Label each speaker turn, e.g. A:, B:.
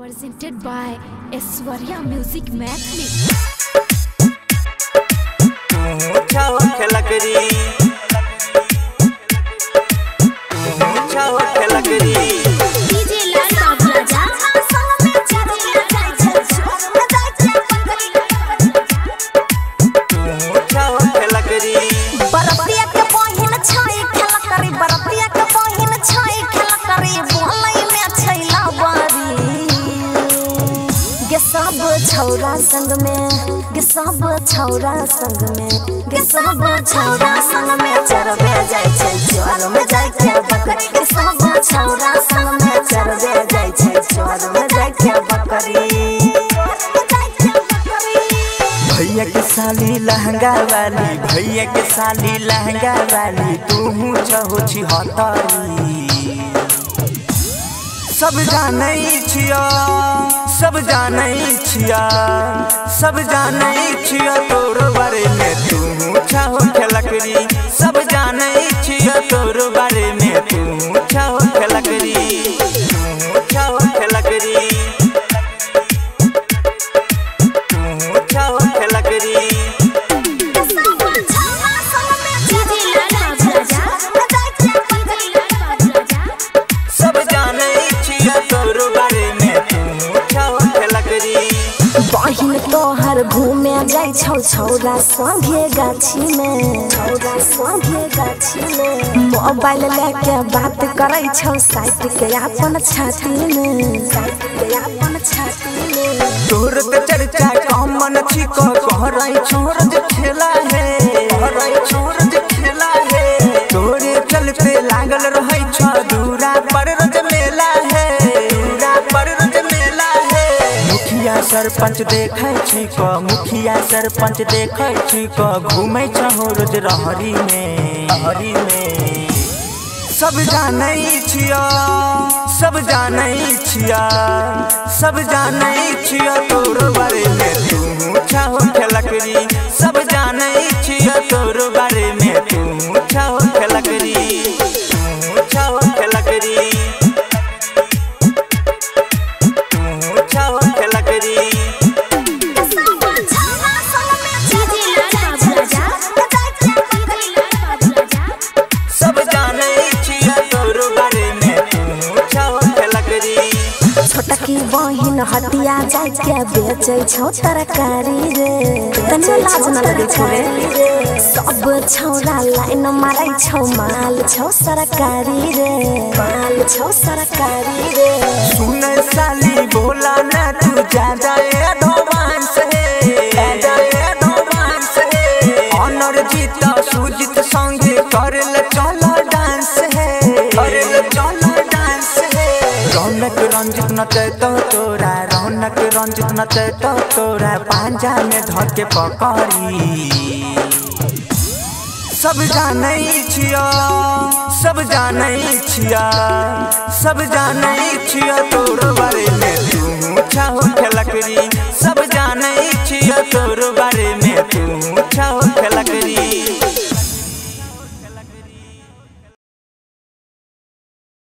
A: Presented by Aishwarya Music Mathli.
B: छौरा संग में सब छौरा संग में सब छौरा संग में चरबे जाय छै चोर में जाय के बकरी सब छौरा संग में चरबे जाय छै चोर में जाय के बकरी
C: भैया के साली लहंगा वाली भैया के साली लहंगा वाली तू छहो छी हतारी सब जानै छिया सब जानै छिया सब जानै छिया तोर बारे में तू छहो खेलकरी सब जानै छिया तोर बारे में तू छहो खेलकरी तू छहो खेलकरी तू छहो खेलकरी
B: बहिन तोहर घूमे जाय छौ छौरा संगे गाछी में छौरा संगे गाछी में मोबाइल लेके बात करै छौ साइट के अपन छाती में साइट के अपन छाती में
C: तोर त चर्चा कमन छी को कहरै छोर जे खेला है कहरै छोर जे खेला है तोरे चलते लागल रहै छ दूरा पर रोज मेला है दूरा पर रोज मेला है मुखिया सरपंच देखै छी को मुखिया सरपंच देखै छी को घूमै छहो रोज रहरी में सब जानै छिया सब जानै छिया सब जानै छिया तोर बारे में तू छहो खेलकरी सब जानै छिया तोर बारे में तू छहो खेलकरी तू छहो खेलकरी तू छहो खेलकरी
B: छोटकी बहिन हटिया जाय के बेचै छौ तरकारी रे तने लाज न लगे छौ रे सब छौरा लाइन मारै छौ माल छौ सरकारी रे माल छौ सरकारी रे
C: सुन साली बोला ना तू ज्यादा एडवांस है ऑनर जीता सुजीत संगे करल चल डांस है करल चल डांस है रौनक रंजित नचै तो तोरा रौनक रंजित नचै तो तोरा पांजा में धर के पकड़ी सब जानै छिया सब जानै छिया सब जानै छिया तोर बारे में तू छहो खेलकरी सब जानै छिया तोर बारे में तू छहो खेलकरी।